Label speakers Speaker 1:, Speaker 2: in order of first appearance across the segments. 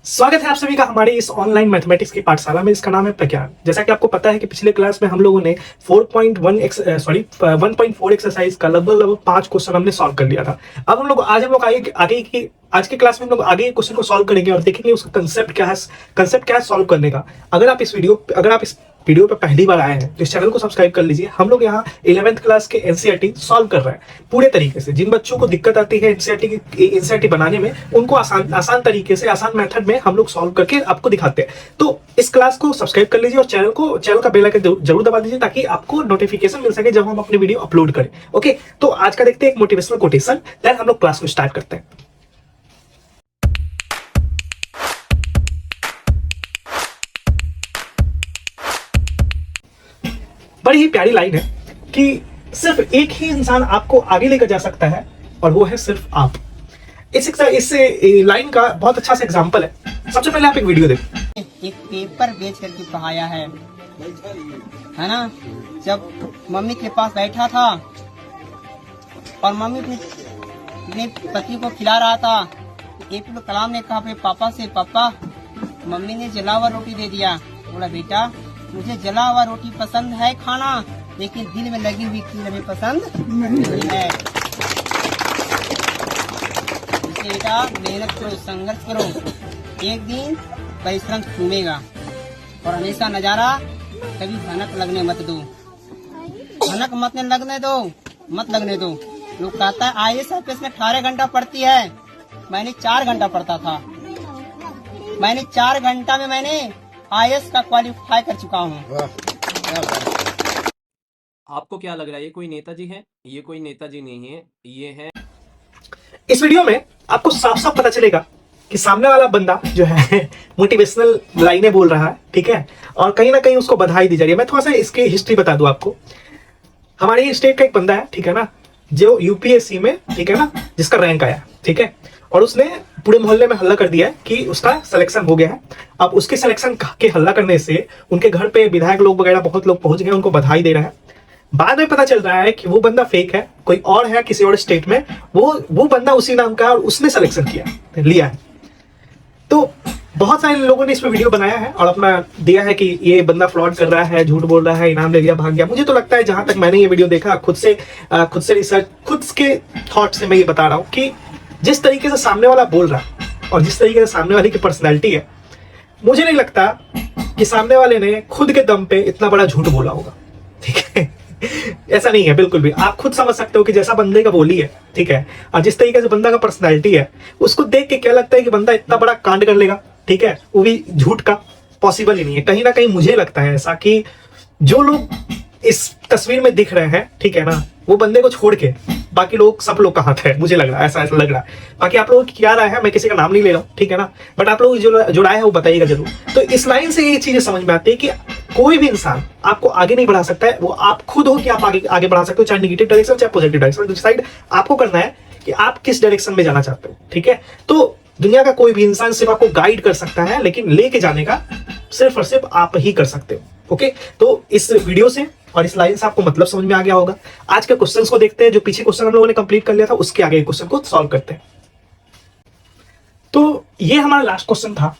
Speaker 1: स्वागत है आप सभी का हमारी इस ऑनलाइन मैथमेटिक्स की पाठशाला में। इसका नाम है प्रज्ञान। जैसा कि आपको पता है कि पिछले क्लास में हम लोगों ने 1.4 एक्सरसाइज का लगभग 5 क्वेश्चन हमने सॉल्व कर लिया था। अब आज हम लोग आज के क्लास में हम लोग आगे क्वेश्चन को सॉल्व करेंगे और देखेंगे उसका कंसेप्ट क्या है सॉल्व करने का। अगर आप इस वीडियो पे पहली बार आए हैं तो इस चैनल को सब्सक्राइब कर लीजिए। हम लोग यहाँ 11th क्लास के एनसीईआरटी सॉल्व कर रहे हैं पूरे तरीके से। जिन बच्चों को दिक्कत आती है एनसीईआरटी बनाने में, उनको आसान तरीके से, आसान मेथड में हम लोग सॉल्व करके आपको दिखाते हैं। तो इस क्लास को सब्सक्राइब कर लीजिए और चैनल का बेल आइकन जरूर दबा दीजिए ताकि आपको नोटिफिकेशन मिल सके जब हम अपनी वीडियो अपलोड करें। ओके, तो आज का देखते हैं एक मोटिवेशनल कोटेशन, देन हम लोग क्लास को स्टार्ट करते हैं। बड़ी ही प्यारी लाइन है कि सिर्फ एक ही इंसान आपको आगे लेकर जा सकता है और वो है सिर्फ आप। इस लाइन का बहुत अच्छा सा एग्जांपल है। सबसे पहले आप एक वीडियो देखो।
Speaker 2: एक पेपर बेच करके पढ़ाया है ना। जब मम्मी के पास बैठा था और मम्मी अपने पति को खिला रहा था, APJ कलाम ने कहा अपने पापा से, पापा मम्मी ने जला हुआ रोटी दे दिया। बोला बेटा मुझे जला हुआ रोटी पसंद है खाना, लेकिन दिल में लगी हुई कील हमें पसंद नहीं है। बेटा मेहनत करो, संघर्ष करो, एक दिन परिश्रम चूमेगा और हमेशा नजारा कभी भनक लगने मत दो। भनक मत लगने दो। लोग कहता है IAS में 18 घंटा पढ़ती है, मैंने 4 घंटा पढ़ता था। 4 घंटा में मैंने IAS का क्वालिफाई कर चुका हूँ।
Speaker 3: आपको क्या लग रहा है ये कोई नेताजी है? ये कोई नेताजी नहीं है, ये है।
Speaker 1: इस वीडियो में आपको साफ साफ पता चलेगा कि सामने वाला बंदा जो है मोटिवेशनल लाइनें बोल रहा है, ठीक है, और कहीं ना कहीं उसको बधाई दी जा रही है। मैं थोड़ा सा इसकी हिस्ट्री बता दूं आपको। हमारे स्टेट का एक बंदा है, ठीक है ना, जो यूपीएससी में, ठीक है ना, जिसका रैंक आया, ठीक है, और उसने पूरे मोहल्ले में हल्ला कर दिया है कि उसका सिलेक्शन हो गया है। अब उसके सिलेक्शन के हल्ला करने से उनके घर पे विधायक लोग वगैरह बहुत लोग पहुंच गए, उनको बधाई दे रहा है। बाद में पता चल रहा है कि वो बंदा फेक है, कोई और है किसी और स्टेट में, वो बंदा उसी नाम का और उसने सिलेक्शन लिया है। तो बहुत सारे लोगों ने इस पे वीडियो बनाया है और अपना दिया है कि ये बंदा फ्रॉड कर रहा है, झूठ बोल रहा है, इनाम ले लिया, भाग गया। मुझे तो लगता है, जहां तक मैंने ये वीडियो देखा, खुद से रिसर्च, खुद के थॉट से मैं ये बता रहा हूँ कि जिस तरीके से सामने वाला बोल रहा है और जिस तरीके से सामने वाले की पर्सनैलिटी है, मुझे नहीं लगता कि सामने वाले ने खुद के दम पे इतना बड़ा झूठ बोला होगा, ठीक है। ऐसा नहीं है बिल्कुल भी। आप खुद समझ सकते हो कि जैसा बंदे का बोली है, ठीक है, और जिस तरीके से बंदा का पर्सनैलिटी है, उसको देख के क्या लगता है कि बंदा इतना बड़ा कांड कर लेगा, ठीक है, वो भी झूठ का। पॉसिबल ही नहीं है। कहीं ना कहीं मुझे लगता है ऐसा कि जो लोग इस तस्वीर में दिख रहे हैं, ठीक है ना, वो बंदे को छोड़ के बाकी सब लोग का हाथ है, मुझे लग रहा है, ऐसा लग रहा है। बाकी आप लोगों की क्या राय है, मैं किसी का नाम नहीं ले रहा हूँ, ठीक है ना, बट आप लोग जो राय है वो बताइएगा जरूर। तो इस लाइन से ये चीजें समझ में आती है कि कोई भी इंसान आपको आगे नहीं बढ़ा सकता है, वो आप खुद हो कि आप आगे बढ़ा सकते हो, चाहे नेगेटिव डायरेक्शन चाहे पॉजिटिव डायरेक्शन। डिसाइड आपको करना है कि आप किस डायरेक्शन में जाना चाहते हो, ठीक है। तो दुनिया का कोई भी इंसान सिर्फ आपको गाइड कर सकता है, लेकिन लेके जाने का सिर्फ और सिर्फ आप ही कर सकते हो। ओके, तो इस वीडियो से और इस लाइन से आपको मतलब समझ में आ गया होगा। आज के क्वेश्चंस को देखते हैं। जो पीछे क्वेश्चन हम लोगों ने कंप्लीट कर लिया था, उसके आगे क्वेश्चन को सॉल्व करते हैं। तो ये हमारा लास्ट क्वेश्चन था।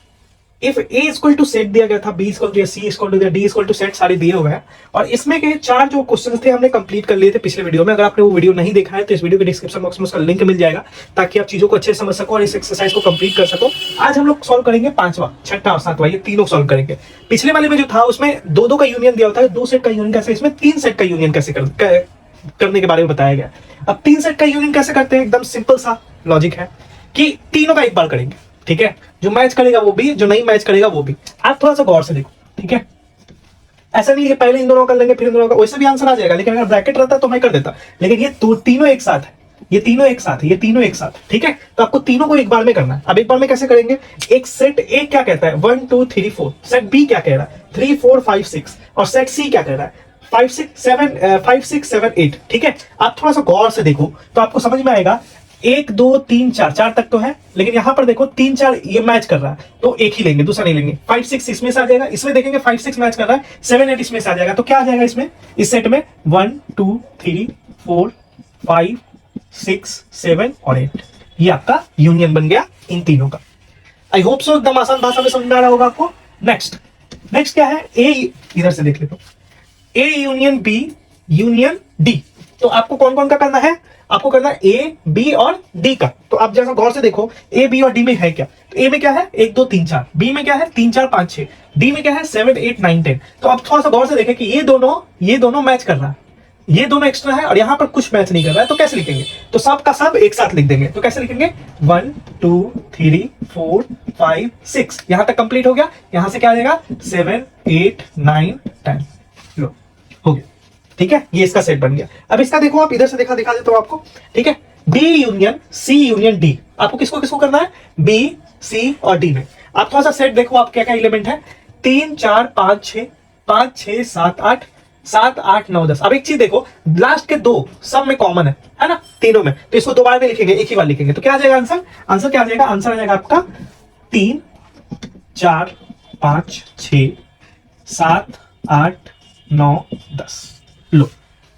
Speaker 1: If a equal to set दिया गया था, b equal to c equal to d equal to set, सारे दिए हुए हैं, और इसमें के 4 जो क्वेश्चन थे हमने कंप्लीट कर लिए थे पिछले वीडियो में। अगर आपने वो वीडियो नहीं देखा है तो इस वीडियो के डिस्क्रिप्शन बॉक्स में उसका लिंक मिल जाएगा, ताकि आप चीजों को अच्छे से समझ सको और इस एक्सरसाइज को कंप्लीट कर सको। आज हम लोग सॉल्व करेंगे 5वां, 6वां और 7वां, ये तीनों सॉल्व करेंगे। पिछले वाले में जो था उसमें 2-2 का यूनियन दिया होता है, 2 सेट का यूनियन कैसे, इसमें 3 सेट का यूनियन कैसे करने के बारे में बताया गया। अब 3 सेट का यूनियन कैसे करते हैं, एकदम सिंपल सा लॉजिक है कि तीनों का एक बार करेंगे, ठीक है। जो मैच करेगा वो भी, जो नहीं मैच करेगा वो भी। आप थोड़ा सा गौर से देखो, ठीक है। ऐसा नहीं है कि पहले इन दोनों कर लेंगे फिर इन दोनों का, वैसे भी आंसर आ जाएगा, लेकिन अगर ब्रैकेट रहता तो मैं कर देता। लेकिन ये तीनों एक साथ है, ये तीनों एक साथ है, ये तीनों एक साथ, ठीक है। तो आपको तीनों को एक बार में करना है। अब एक बार में कैसे करेंगे, एक सेट ए क्या कहता है 1 2 3 4, सेट बी क्या कह रहा है 3 4 5 6, और सेट सी क्या कह रहा है 5 6 7 8, ठीक है। आप थोड़ा सा गौर से देखो तो आपको समझ में आएगा। 1 2 3 4 तक तो है, लेकिन यहां पर देखो 3 4 ये मैच कर रहा है, तो एक ही लेंगे, दूसरा नहीं लेंगे। 5 6 इसमें से आ जाएगा, इसमें देखेंगे 5 6 मैच कर रहा है, 7 8 इसमें से आ जाएगा। तो क्या आ जाएगा इसमें, इस सेट में 1 2 3 4 5 6 7 और 8, ये आपका यूनियन बन गया इन तीनों का। आई होप सो एकदम आसान भाषा में समझ में आ रहा होगा आपको। नेक्स्ट क्या है, ए, इधर से देख लेते हो, A union B union D. तो आपको कौन कौन का करना है, आपको करना है ए बी और डी का। तो आप जैसा गौर से देखो ए बी और डी में है क्या, तो ए में क्या है 1 2 3 4, बी में क्या है 3 4 5 6, डी में क्या है 7 8 9 10। तो आप थोड़ा सा गौर से देखें कि ये दोनों मैच कर रहा है, ये दोनों एक्स्ट्रा है और यहां पर कुछ मैच नहीं कर रहा है। तो कैसे लिखेंगे, तो सब का सब एक साथ लिख देंगे। तो कैसे लिखेंगे 1 2 3 4 5 6, यहां तक कंप्लीट हो गया। यहां से क्या आ जाएगा 7 8 9 10, लो हो गया, ठीक है, ये इसका सेट बन गया। अब इसका देखो आप इधर से दिखा देता हूं आपको, ठीक है, B union C union D. आपको किसको किसको करना है, बी सी और डी में। आप थोड़ा सा सेट देखो आप क्या क्या एलिमेंट है, 3 4 5 6 5 6 7 8 7 8 9 10। अब एक चीज देखो, लास्ट के 2 सब में कॉमन है ना, तीनों में, तो इसको 2 बार में लिखेंगे, एक ही बार लिखेंगे। तो क्या आ जाएगा आंसर क्या आ जाएगा, आंसर आ जाएगा आपका 3 4 5 6 7 8 9 10। लो,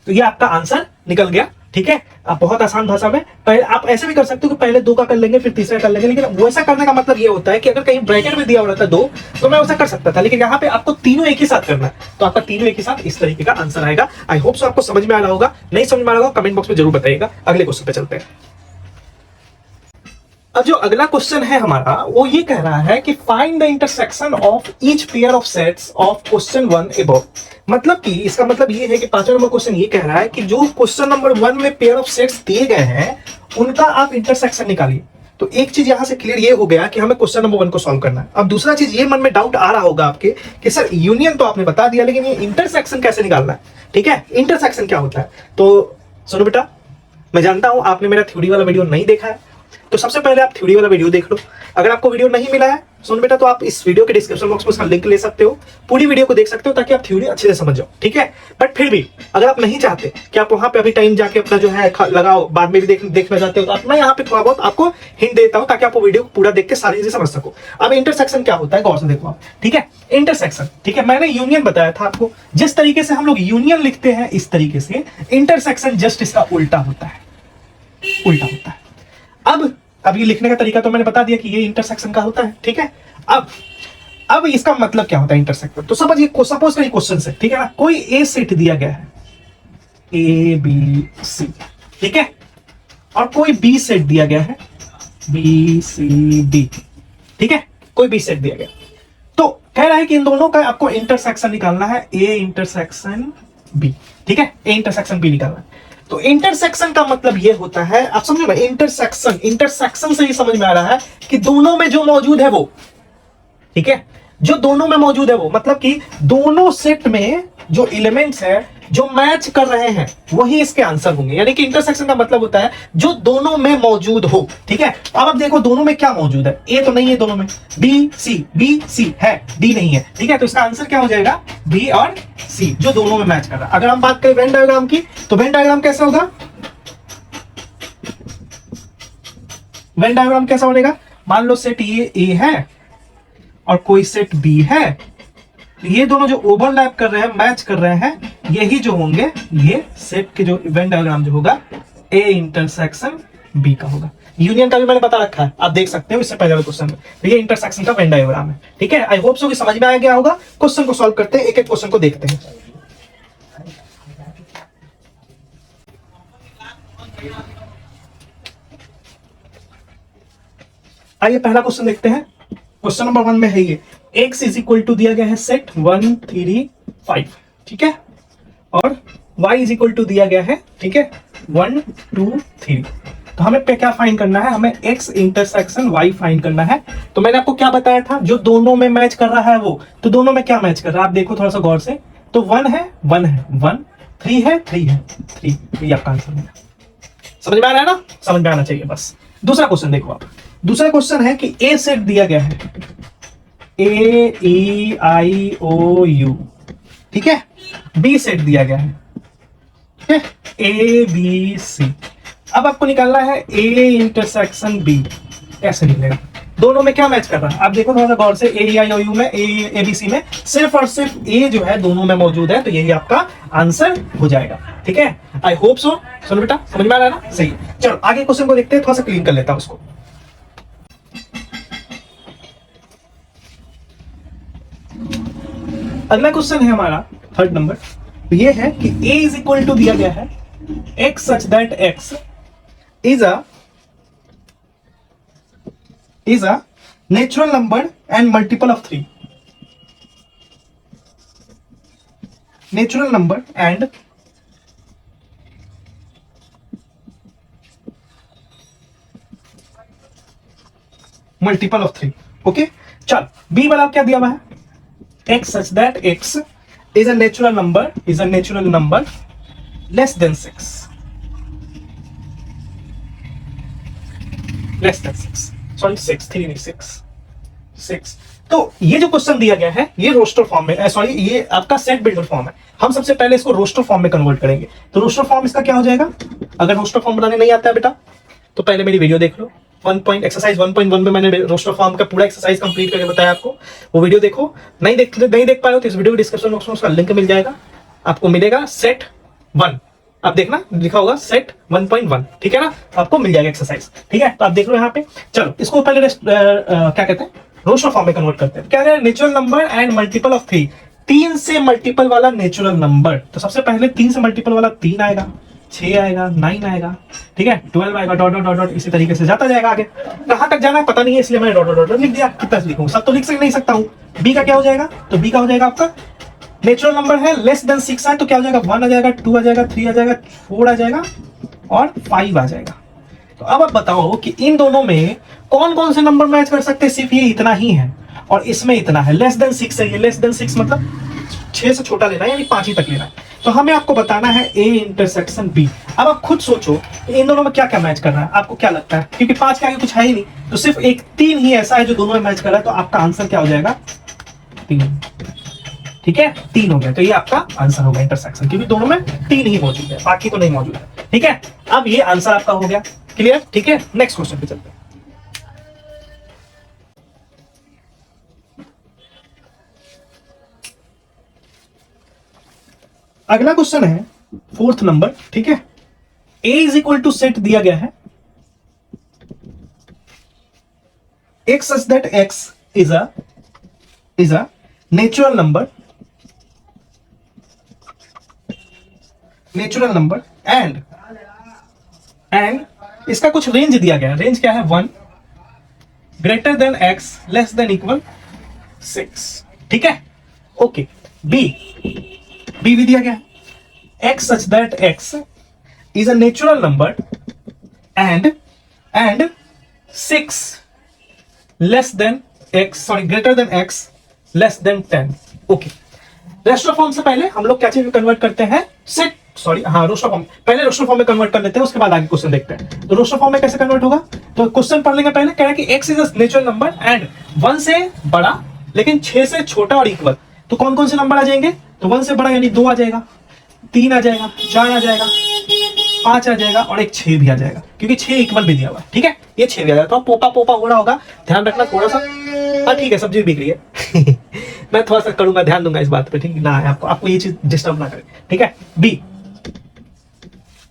Speaker 1: तो ये आपका आंसर निकल गया, ठीक है। आप बहुत आसान भाषा में, पहले आप ऐसे भी कर सकते हो कि पहले 2 का कर लेंगे फिर तीसरा कर लेंगे, लेकिन वैसा करने का मतलब ये होता है कि अगर कहीं ब्रैकेट में दिया हुआ रहता 2 तो मैं वैसा कर सकता था, लेकिन यहाँ पे आपको तीनों एक ही साथ करना है, तो आपका तीनों एक ही साथ इस तरीके का आंसर आएगा। आई होप सो आपको समझ में आ रहा होगा, नहीं समझ में आ रहा होगा कमेंट बॉक्स में जरूर बताइएगा। अगले क्वेश्चन पे चलते हैं। अब जो अगला क्वेश्चन है हमारा वो ये कह रहा है कि find the intersection of each pair of sets of question 1 above. मतलब कि इसका मतलब ये है कि 5वां नंबर क्वेश्चन ये कह रहा है कि जो क्वेश्चन नंबर 1 में पेयर ऑफ सेट्स दिए गए हैं उनका आप इंटरसेक्शन निकालिए। तो एक चीज यहां से क्लियर ये हो गया कि हमें क्वेश्चन नंबर 1 को सॉल्व करना है। अब दूसरा चीज ये मन में डाउट आ रहा होगा आपके कि सर यूनियन तो आपने बता दिया, लेकिन ये इंटरसेक्शन कैसे निकालना है, ठीक है, इंटरसेक्शन क्या होता है। तो सुनो बेटा, मैं जानता हूं आपने मेरा थ्योरी वाला वीडियो नहीं देखा है, तो सबसे पहले आप थ्योरी वाला वीडियो देख लो। अगर आपको वीडियो नहीं मिला है सुन बेटा, तो आप इस वीडियो के डिस्क्रिप्शन बॉक्स में उसका लिंक ले सकते हो, पूरी वीडियो को देख सकते हो ताकि आप थ्योरी अच्छे से समझ जाओ, ठीक है। बट फिर भी अगर आप नहीं चाहते कि आप वहां पे अभी टाइम जाके अपना जो है लगाओ, बाद में भी देखना चाहते हो, तो मैं यहाँ पे थोड़ा बहुत आपको हिंट देता हूँ ताकि आप वीडियो को पूरा देख के सारी चीजें समझ सको। अब इंटरसेक्शन क्या होता है गौर से देखो आप, ठीक है, इंटरसेक्शन, ठीक है, मैंने यूनियन बताया था आपको, जिस तरीके से हम लोग यूनियन लिखते हैं इस तरीके से इंटरसेक्शन जस्ट इसका उल्टा होता है, उल्टा होता है। अब ये लिखने का तरीका तो मैंने बता दिया कि ये इंटरसेक्शन का होता है, ठीक है। अब इसका मतलब क्या होता है इंटरसेक्शन, तो समझिए सपोज करिए क्वेश्चन से, ठीक है ना, कोई ए सेट दिया गया है ए बी सी, ठीक है, और कोई बी सेट दिया गया है बी सी डी, ठीक है, कोई बी सेट दिया गया, तो कह रहा है कि इन दोनों का आपको इंटरसेक्शन निकालना है, ए इंटरसेक्शन बी, ठीक है, ए इंटरसेक्शन बी निकालना है। तो इंटरसेक्शन का मतलब ये होता है, आप समझो ना, इंटरसेक्शन से ही समझ में आ रहा है कि दोनों में जो मौजूद है वो, ठीक है, जो दोनों में मौजूद है वो, मतलब कि दोनों सेट में जो एलिमेंट्स है जो मैच कर रहे हैं वही इसके आंसर होंगे। यानी कि इंटरसेक्शन का मतलब होता है जो दोनों में मौजूद हो, ठीक है। अब आप देखो दोनों में क्या मौजूद है, ए तो नहीं है दोनों में, बी सी है, डी नहीं है, ठीक है, तो इसका आंसर क्या हो जाएगा बी और सी, जो दोनों में मैच कर रहा है। अगर हम बात करें वेन डायग्राम की, तो वेन डायग्राम कैसा होगा, वेन डायग्राम कैसा बनेगा, मान लो सेट ये ए है और कोई सेट बी है, ये दोनों जो ओवरलैप कर रहे हैं, मैच कर रहे हैं, यही जो होंगे ये सेट के जो वेन डायग्राम जो होगा ए इंटरसेक्शन बी का होगा। यूनियन का भी मैंने बता रखा है, आप देख सकते हो इससे पहले वाले क्वेश्चन में, तो ये इंटरसेक्शन का वेन डायग्राम है, ठीक है। आई होप सो कि समझ में आ गया होगा। क्वेश्चन को सॉल्व करते हैं, एक एक क्वेश्चन को देखते हैं। आइए पहला क्वेश्चन देखते हैं। क्वेश्चन नंबर 1 में है ये x इज इक्वल टू दिया गया है सेट 1 3 5, ठीक है, और y इज इक्वल टू दिया गया है, ठीक है, 1 2 3। तो हमें पे क्या फाइंड करना है, हमें x इंटरसेक्शन y फाइंड करना है। तो मैंने आपको क्या बताया था, जो दोनों में मैच कर रहा है वो, तो दोनों में क्या मैच कर रहा है आप देखो थोड़ा सा गौर से, तो 1 है 1 है 1, 3 है 3 है 3, ये आपका आंसर है। समझ में आ रहा है ना, समझ में आना चाहिए बस। दूसरा क्वेश्चन देखो आप, दूसरा क्वेश्चन है कि ए सेट दिया गया है ए ई आई ओ यू, ठीक है, बी सेट दिया गया है, ठीक है, ए बी सी। अब आपको निकालना है ए इंटरसेक्शन बी, कैसे निकलेगा, दोनों में क्या मैच कर रहा है आप देखो थोड़ा सा गौर से, ए आई ओ यू में, ए बी सी में सिर्फ और सिर्फ ए जो है दोनों में मौजूद है, तो यही आपका आंसर हो जाएगा, ठीक है। आई होप सो, सुनो बेटा समझ में आ रहा है ना, सही। चलो आगे क्वेश्चन को देखते हैं, थोड़ा सा क्लीन कर लेता हूं उसको। अगला क्वेश्चन है हमारा थर्ड नंबर, तो ये है कि a इज इक्वल टू दिया गया है x such that x is a natural number and multiple of 3. Natural number and multiple of 3. Okay, चल b वाला क्या दिया हुआ है, x such that x is a natural number less than 6. Less than 6. Sorry 6, 3 नहीं 6. तो ये जो क्वेश्चन दिया गया है ये रोस्टर फॉर्म में, सॉरी ये आपका सेट बिल्डर फॉर्म है। हम सबसे पहले इसको रोस्टर फॉर्म में कन्वर्ट करेंगे। तो रोस्टर फॉर्म इसका क्या हो जाएगा, अगर रोस्टर फॉर्म बनाने नहीं आता है बेटा तो पहले मेरी वीडियो देख लो, एक्सरसाइज 1.1 में मैंने रोस्टर फॉर्म का पूरा एक्सरसाइज कंप्लीट करके बताया आपको, वो वीडियो देखो। नहीं देख पाए हो तो इस वीडियो के डिस्क्रिप्शन बॉक्स में उसका लिंक मिल जाएगा, आपको मिलेगा सेट 1, आप देखना लिखा होगा सेट 1.1, ठीक है ना, आपको मिल जाएगा एक्सरसाइज, ठीक है। तो आप देख लो यहाँ पे। चलो इसको पहले क्या कहते हैं, रोस्टर फॉर्म में कन्वर्ट करते हैं। क्या है, natural number and multiple of 3, 3 से मल्टीपल वाला नेचुरल नंबर। तो सबसे पहले 3 से मल्टीपल वाला 3 आएगा, 6 आएगा, 9 आएगा, ठीक है, 12 आएगा, डॉट डॉट डॉट डॉट इसी तरीके से जाता जाएगा। आगे कहां तक जाना है पता नहीं है, इसलिए मैंने डॉट डॉट डॉट लिख दिया। कितना लिखूं, सब तो लिख नहीं सकता हूं। बी का क्या हो जाएगा, तो बी का हो जाएगा आपका नेचुरल नंबर है लेस देन 6 है, तो क्या हो जाएगा, 1 आ जाएगा, 2 आ जाएगा, 3 आ जाएगा, 4 आ जाएगा और 5 आ जाएगा। तो अब आप बताओ कि इन दोनों में कौन कौन से नंबर मैच कर सकते हैं, सिर्फ ये इतना ही है और इसमें इतना है, लेस देन 6 है। ये लेस देन 6 मतलब 6 से छोटा लेना है, यानी 5 ही तक लेना है। तो हमें आपको बताना है A इंटरसेक्शन B। अब आप खुद सोचो इन दोनों में क्या क्या मैच कर रहा है, आपको क्या लगता है, क्योंकि 5 के आगे कुछ है ही नहीं, तो सिर्फ एक 3 ही ऐसा है जो दोनों में मैच कर रहा है। तो आपका आंसर क्या हो जाएगा, 3, ठीक है, 3 हो गया। तो ये आपका आंसर होगा इंटरसेक्शन, क्योंकि दोनों में 3 ही मौजूद है, बाकी तो नहीं मौजूद है, ठीक है। अब ये आंसर आपका हो गया क्लियर, ठीक है। नेक्स्ट क्वेश्चन पे चलते हैं। अगला क्वेश्चन है फोर्थ नंबर, ठीक है। a is equal to set दिया गया है x such that x is a natural number and इसका कुछ रेंज दिया गया है। रेंज क्या है, 1 greater than x less than equal 6, ठीक है। ओके, b भी दिया गया है x such that x is a natural number and 6 less than x, sorry greater than x less than 10। Okay, roster form से पहले हम लोग क्या चीज में कन्वर्ट करते हैं, सेट, सॉरी हाँ रोस्टर फॉर्म, पहले रोस्टर फॉर्म में कन्वर्ट कर लेते हैं, उसके बाद आगे क्वेश्चन देखते हैं। तो रोस्टर फॉर्म में कैसे कन्वर्ट होगा, तो क्वेश्चन पढ़ लेंगे पहले। कह रहा है कि x is a natural number and 1 से बड़ा लेकिन 6 से छोटा और इक्वल। तो कौन कौन से नंबर आ जाएंगे, तो 1 से बड़ा यानी 2 आ जाएगा, 3 आ जाएगा, 4 आ जाएगा, 5 आ जाएगा और एक 6 भी आ जाएगा, क्योंकि 6 इक्वल भी दिया हुआ है, ठीक है। ये 6 भी आ जाएगा। तो पोपा हो रहा होगा, ध्यान रखना थोड़ा सा। हाँ ठीक है, सब्जी बिक रही है मैं थोड़ा सा करूंगा, ध्यान दूंगा इस बात पे, ठीक है ना, आपको ये चीज डिस्टर्ब ना करे, ठीक है। बी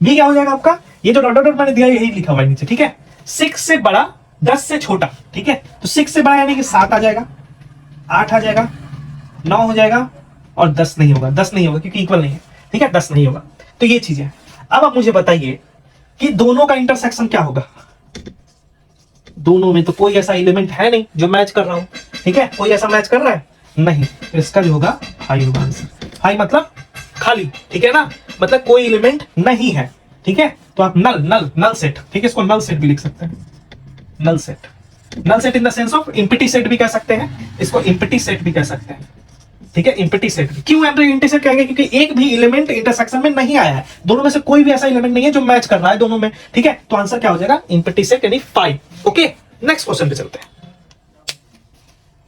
Speaker 1: क्या हो जाएगा आपका, ये जो डॉट डॉट मैंने दिया यही लिखा हुआ है नीचे, ठीक है। 6 से बड़ा 10 से छोटा, ठीक है। तो 6 से बड़ा यानी कि 7 आ जाएगा, 8 आ जाएगा, 9 हो जाएगा और 10 नहीं होगा, 10 नहीं होगा क्योंकि इक्वल नहीं है, ठीक है, 10 नहीं होगा। तो ये चीज है। अब आप मुझे बताइए कि दोनों का इंटरसेक्शन क्या होगा। दोनों में तो कोई ऐसा एलिमेंट है नहीं जो मैच कर रहा हूं, ठीक है, कोई ऐसा मैच कर रहा है नहीं, तो इसका जो होगा हाई होगा आंसर। हाई मतलब खाली, ठीक है ना, मतलब कोई एलिमेंट नहीं है, ठीक है। तो आप नल सेट, ठीक है, इसको नल सेट भी लिख सकते हैं, null set in the sense of empty set भी कह सकते हैं, इसको इम्पिटी सेट भी कह सकते हैं, ठीक है। इम्पिटी सेट क्यों इम्पिटी सेट कहेंगे, क्योंकि एक भी एलिमेंट इंटरसेक्शन में नहीं आया है, दोनों में से कोई भी ऐसा एलिमेंट नहीं है जो मैच कर रहा है दोनों में, ठीक है। तो आंसर क्या हो जाएगा, इम्पिटी सेट यानी 5। ओके, नेक्स्ट क्वेश्चन पे चलते हैं।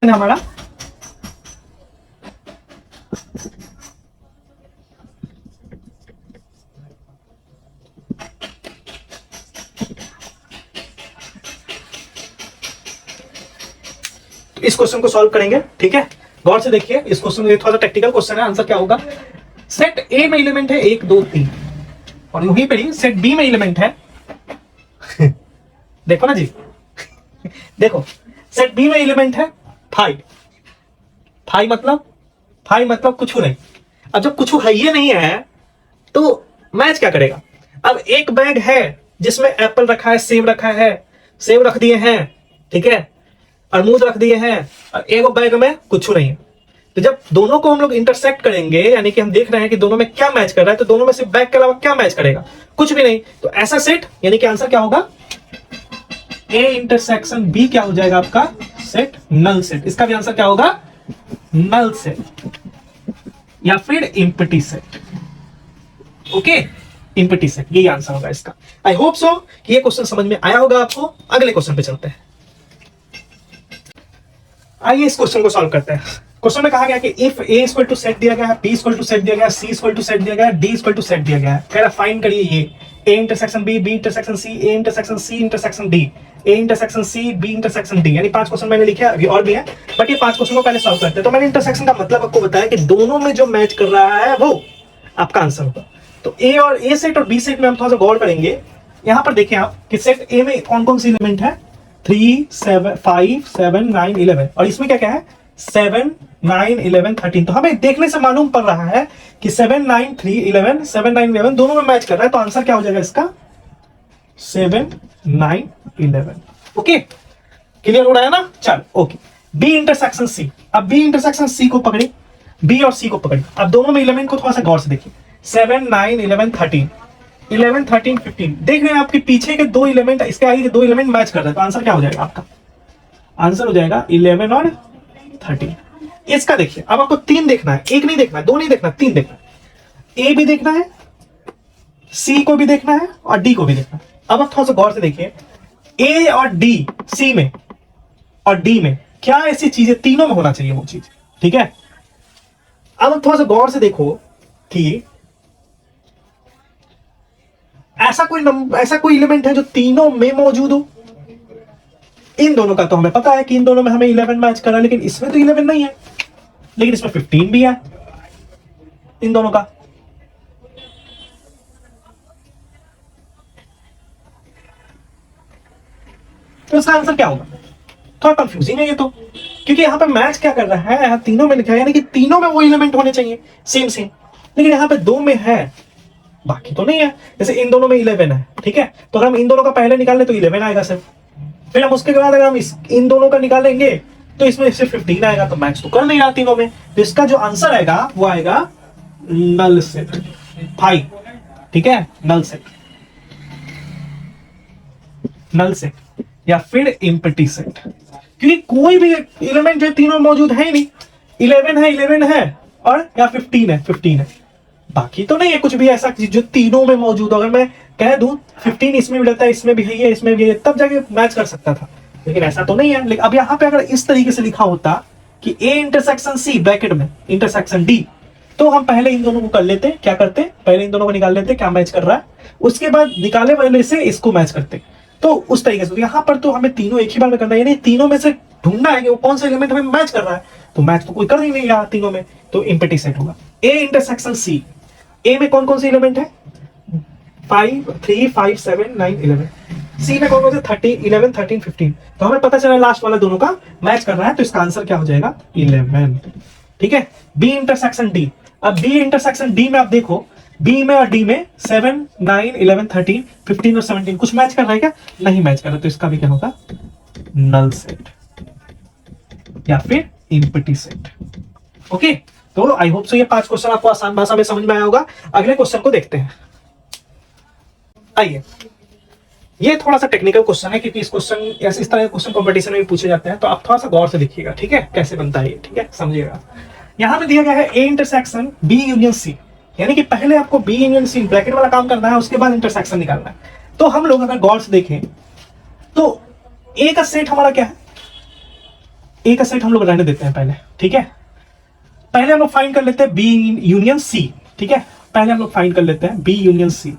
Speaker 1: हमारा इस क्वेश्चन को सॉल्व करेंगे, ठीक है। गौर से देखिए, इस क्वेश्चन में थोड़ा सा टेक्निकल क्वेश्चन है। आंसर क्या होगा, सेट ए में एलिमेंट है 1 2 3 और वहीं पर ही सेट बी में एलिमेंट है देखो ना जी देखो, सेट बी में एलिमेंट है 5 मतलब 5 मतलब कुछ नहीं। अब जब कुछ है ये नहीं है तो मैच क्या करेगा? अब एक बैग है जिसमें एप्पल रखा है, सेब रखा है, सेब रख दिए हैं, ठीक है, अमरूद रख दिए हैं, और एक बैग में कुछ नहीं है। तो जब दोनों को हम लोग इंटरसेक्ट करेंगे, यानी कि हम देख रहे हैं कि दोनों में क्या मैच कर रहा है, तो दोनों में से बैग के अलावा क्या मैच करेगा? कुछ भी नहीं। तो ऐसा सेट, यानी कि आंसर क्या होगा? ए इंटरसेक्शन बी क्या हो जाएगा आपका? Set, null set. इसका भी आंसर क्या होगा? नल सेट या फिर empty set. Okay, empty set, यही आंसर होगा इसका। आई होप सो कि ये क्वेश्चन समझ में आया होगा आपको। अगले क्वेश्चन पे चलते हैं। आइए इस क्वेश्चन को सॉल्व करते हैं। क्वेश्चन में कहा गया कि if A equal to set दिया गया है, बी इक्वल टू सेट दिया गया है, सी इक्वल टू सेट दिया गया है, डी इक्वल टू सेट दिया गया है। कह रहा फाइंड करिए ये A intersection B, B intersection C, A intersection C intersection D, A intersection C, B intersection D. यानी 5 क्वेश्चन मैंने लिखे, अभी और भी है, बट ये 5 क्वेश्चन को पहले सॉल्व करते हैं। तो मैंने इंटरसेक्शन का मतलब आपको बताया कि दोनों में जो मैच कर रहा है वो आपका आंसर होगा। तो ए और ए सेट और बी सेट में हम थोड़ा सा गौर करेंगे। यहां पर देखें आप कि सेट ए में कौन कौन सी एलिमेंट है? 3, 7, 5, 7, 9, 11। और इसमें क्या क्या है? 7, 9, 11, 13। तो हमें देखने से मालूम पड़ रहा है कि 7, 9, 3, 11, 7, 9, 11 दोनों में मैच कर रहा है। तो आंसर क्या हो जाएगा इसका? 7, 9, 11। ओके, क्लियर हो रहा है ना? चलो ओके। बी इंटरसेक्शन सी। अब बी इंटरसेक्शन सी को पकड़े, बी और सी को पकड़े। अब दोनों में एलिमेंट को थोड़ा सा गौर से देखिए। 7, 9, 11, 13, 11, 13, 15। देख रहे हैं आपके पीछे के दो एलिमेंट, इसके आगे के दो एलिमेंट मैच कर रहे हैं। तो आंसर क्या हो जाएगा आपका? आंसर हो जाएगा 11 और 13। इसका देखिए, अब आपको 3 देखना है, एक नहीं देखना है, 2 नहीं देखना, 3 देखना है। ए भी देखना है, सी को भी देखना है और डी को भी देखना है। अब आप थोड़ा सा गौर से देखिए, ए और डी, सी में और डी में क्या ऐसी चीजें तीनों में होना चाहिए वो चीज, ठीक है। अब आप थोड़ा सा गौर से देखो कि ऐसा कोई एलिमेंट है जो तीनों में मौजूद हो। इन दोनों का तो हमें पता है कि इन दोनों में हमें 11 मैच कर रहा है, लेकिन इसमें तो 11 नहीं है, लेकिन इसमें 15 भी है इन दोनों का। तो इसका आंसर क्या होगा? थोड़ा कंफ्यूजिंग है ये तो, क्योंकि यहां पे मैच क्या कर रहा है? यहां तीनों में लिखा है, यानी कि तीनों में वो एलिमेंट होने चाहिए सेम सेम, लेकिन यहां पे 2 में है, बाकी तो नहीं है। जैसे इन दोनों में 11 है, ठीक है, तो अगर हम इन दोनों का पहले निकाल ले तो 11 आएगा सिर्फ। फिर हम उसके बाद अगर हम इन दोनों का निकालेंगे तो इसमें सिर्फ 15 आएगा। तो मैच तो कर नहीं रहा तीनों में। तो इसका जो आंसर आएगा वो आएगा नल सेट 5, ठीक है, नल सेट, नल सेट या फिर एम्प्टी सेट, क्योंकि कोई भी एलिमेंट जो तीनों मौजूद है ही नहीं। 11 है और या 15 है, बाकी तो नहीं है कुछ भी ऐसा जो तीनों में मौजूद हो। अगर मैं कह दूं 15 इसमें भी रहता है, इसमें भी है, इसमें भी है, तब जाके मैच कर सकता था, लेकिन ऐसा तो नहीं है। लेकिन अब यहाँ पे अगर इस तरीके से लिखा होता कि ए इंटरसेक्शन सी ब्रैकेट में इंटरसेक्शन डी, तो हम पहले इन दोनों को कर लेते। क्या करते? पहले इन दोनों को निकाल लेते क्या मैच कर रहा है, उसके बाद निकाले वाले से इसको मैच करते। तो उस तरीके से यहाँ पर तो हमें तीनों एक ही बार में करना है, यानी तीनों में से ढूंढना है कि वो कौन सा एलिमेंट हमें मैच कर रहा है। तो मैच तो कोई कर ही नहीं रहा तीनों में, तो एम्प्टी सेट होगा। ए इंटरसेक्शन सी, ए में कौन कौन से एलिमेंट है? 5, 3, 5, 7, 9, 11। सी में कौन कौन से? 30, 11, 13, 15। तो हमें पता चला लास्ट वाला दोनों का मैच कर रहा है, तो इसका आंसर क्या हो जाएगा? 11, ठीक है। B intersection D. अब बी इंटरसेक्शन डी में आप देखो, बी में और डी में 7, 9, 11, 13, 15 और 17 कुछ मैच कर रहा है क्या? नहीं मैच कर रहा, तो इसका भी क्या होगा? नल सेट या फिर एम्प्टी सेट। ओके, तो आई होप सो ये 5 क्वेश्चन आपको आसान भाषा में समझ में आया होगा। अगले क्वेश्चन को देखते हैं। आइए, ये थोड़ा सा टेक्निकल क्वेश्चन है, क्योंकि इस तरह के क्वेश्चन कंपटीशन में भी पूछे जाते हैं, तो आप थोड़ा सा गौर से देखिएगा, ठीक है, कैसे बनता है ये, ठीक है, समझिएगा। यहां पे दिया गया है A intersection B union C, यानी कि पहले आपको बी यूनियन सी ब्रैकेट वाला काम करना है, उसके बाद इंटरसेक्शन निकालना है। तो हम लोग अगर गौर से देखें तो ए का सेट हमारा क्या है? ए का सेट हम लोग रहने देते हैं पहले, ठीक है। पहले हम लोग फाइंड कर लेते हैं बी यूनियन सी, ठीक है, पहले हम लोग फाइंड कर लेते हैं B union C.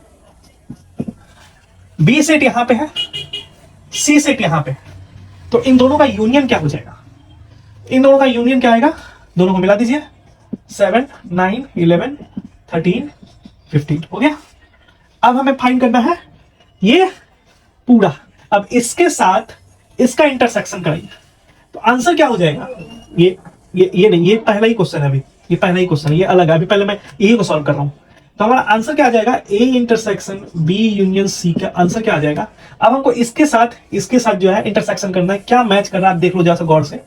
Speaker 1: B set यहां पे है, सी सेट यहां पे, तो इन दोनों का यूनियन क्या हो जाएगा? इन दोनों का यूनियन क्या आएगा? दोनों को मिला दीजिए, 7, 9, 11, 13, 15 हो गया। अब हमें फाइंड करना है ये पूरा। अब इसके साथ इसका इंटरसेक्शन कराइए, तो आंसर क्या हो जाएगा? ये नहीं, ये पहला ही क्वेश्चन है अभी, ये पहला ही क्वेश्चन, ये अलग है, अभी पहले मैं यही को सॉल्व कर रहा हूँ। तो हमारा आंसर क्या आ जाएगा, A intersection B union C का आंसर क्या आ जाएगा। अब हमको इसके साथ जो है इंटरसेक्शन करना है, क्या मैच करना है आप देख लो जरा सा गौर से।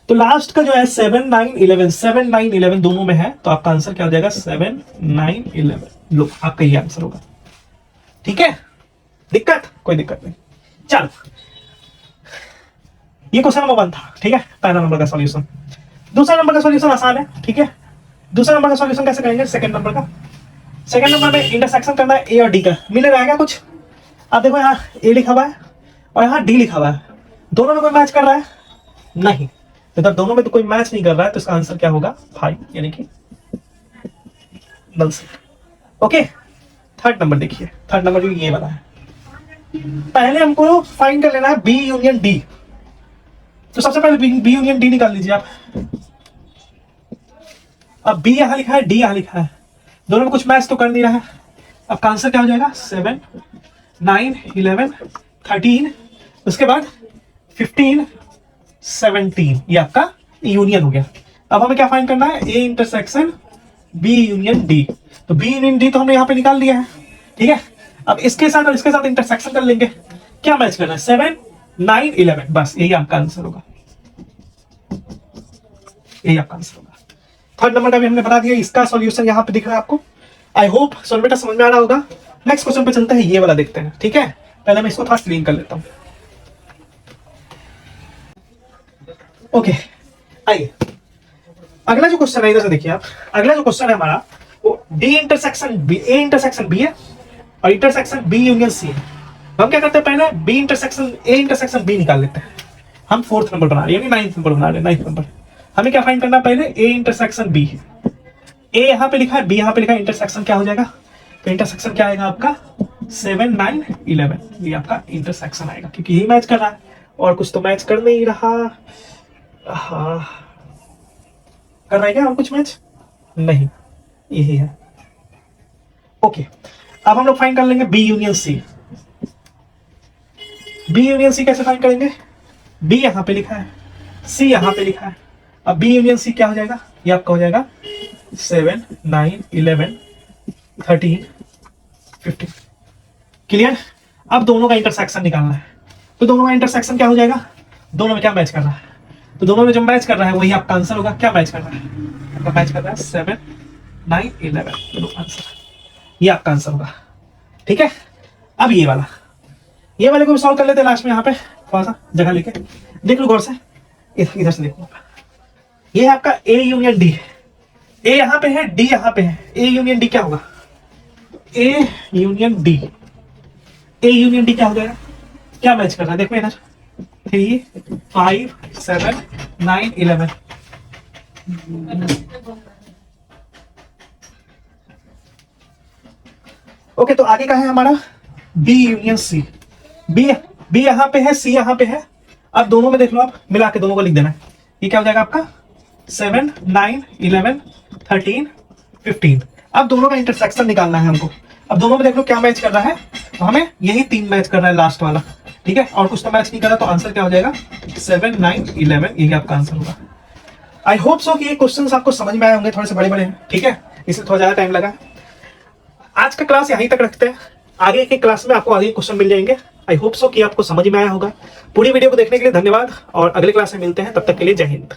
Speaker 1: तो लास्ट का जो है 7 9 11, 7 9 11 दोनों में है, तो आपका आंसर क्या हो जाएगा 7 9 11। लो आपका ये आंसर होगा। ठीक है, दिक्कत कोई दिक्कत नहीं। चलो ये क्वेश्चन नंबर 1 था। ठीक है, पहला नंबर का सॉल्यूशन। दूसरा नंबर का सॉल्यूशन आसान है। ठीक है, दूसरा नंबर का सॉल्यूशन कैसे करेंगे, सेकंड नंबर का। सेकंड नंबर में इंटरसेक्शन करना है ए और डी का, मिल रहेगा कुछ। आप देखो यहाँ ए लिखा हुआ है और यहाँ डी लिखा हुआ है, दोनों में कोई मैच कर रहा है नहीं, तो जब दोनों में तो कोई मैच नहीं कर रहा है तो इसका आंसर क्या होगा 5, यानी कि नल से। ओके, थर्ड नंबर देखिए, थर्ड नंबर ये वाला है। पहले हमको फाइंड कर लेना है बी यूनियन डी। तो सबसे पहले बी यूनियन डी निकाल लीजिए आप। अब बी यहां लिखा है, डी यहां लिखा है, दोनों में कुछ मैच तो कर नहीं रहा है। अब का आंसर क्या हो जाएगा 7 9 11 13, उसके बाद 15 17, ये आपका यूनियन हो गया। अब हमें क्या फाइंड करना है, A intersection B union D. तो बी यूनियन डी तो हमने यहाँ पे निकाल दिया है। ठीक है, अब इसके साथ और इसके साथ इंटरसेक्शन कर लेंगे, क्या मैच करना है 7 9 11, बस यही आपका आंसर होगा, यही आपका आंसर होगा। थर्ड नंबर का भी हमने बता दिया, इसका सॉल्यूशन यहाँ पे दिख रहा है आपको। आई होप सॉल्व बेटा समझ में आ रहा होगा। नेक्स्ट क्वेश्चन पे चलते हैं, ये वाला देखते हैं। ठीक है, पहले मैं इसको थोड़ा क्लीन कर लेता हूं। ओके, आइए अगला जो क्वेश्चन है इधर से देखिए आप। अगला जो क्वेश्चन है हमारा वो D intersection B, A intersection B है और इंटरसेक्शन बी यूनियन सी है। हम क्या करते हैं, पहले B intersection A intersection B निकाल लेते हैं। हम फोर्थ नंबर बना रहे हैं, यानी 9th नंबर बना रहे हैं, 9th नंबर। हमें क्या फाइंड करना है, पहले ए इंटरसेक्शन बी। ए यहां पे लिखा है, बी यहां पे लिखा है, इंटरसेक्शन क्या हो जाएगा, तो इंटरसेक्शन क्या आएगा आपका 7 9 11, ये आपका इंटरसेक्शन आएगा, क्योंकि यही मैच कर रहा है और कुछ तो मैच कर नहीं रहा। हाँ, कर रहा है क्या और कुछ मैच नहीं, यही है। ओके, अब हम लोग फाइंड कर लेंगे B union C. B union C कैसे फाइंड करेंगे, बी यहां पे लिखा है, सी यहां पे लिखा है। अब बी यूनियन सी क्या हो जाएगा, ये आपका हो जाएगा 7 9 11 13 15। क्लियर। अब दोनों का इंटरसेक्शन निकालना है, तो दोनों का इंटरसेक्शन क्या हो जाएगा, दोनों में क्या मैच कर रहा है, तो दोनों में जो मैच कर रहा है वही आपका आंसर होगा। क्या मैच कर रहा है, आपका मैच कर रहा है 7 9 11, तो आंसर, ये आपका आंसर होगा। ठीक है, अब ये वाले को भी सॉल्व कर लेते हैं लास्ट में। यहाँ पे थोड़ा सा जगह लेके देख लो गौर से, इधर से देखो। ये है आपका ए यूनियन डी, ए यहां पे है, डी यहां पे है, ए यूनियन डी क्या होगा, A union D, A union D क्या हो जाएगा, क्या मैच कर रहा है, देखो इधर 3 5 7 9 11। ओके, तो आगे का है हमारा बी यूनियन सी। बी यहां पे है, सी यहां पे है। अब दोनों में देख लो आप, मिला के दोनों को लिख देना है। ये क्या हो जाएगा आपका 7 9 11 13 15। अब दोनों का इंटरसेक्शन निकालना है हमको। अब दोनों में देख लो क्या मैच कर रहा है, तो हमें यही 3 मैच कर रहा है लास्ट वाला। ठीक है, और कुछ तो मैच नहीं कर रहा, तो आंसर क्या हो जाएगा 7 9 11, यही आपका आंसर होगा। आई होप सो कि ये क्वेश्चंस आपको समझ में आए होंगे, थोड़े से बड़े बड़े हैं। ठीक है, इसलिए थोड़ा ज्यादा टाइम लगा। आज का क्लास यहीं तक रखते हैं, आगे के क्लास में आपको आगे क्वेश्चन मिल जाएंगे। आई होप सो कि आपको समझ में आया होगा। पूरी वीडियो को देखने के लिए धन्यवाद और अगले क्लास में मिलते हैं, तब तक के लिए जय हिंद।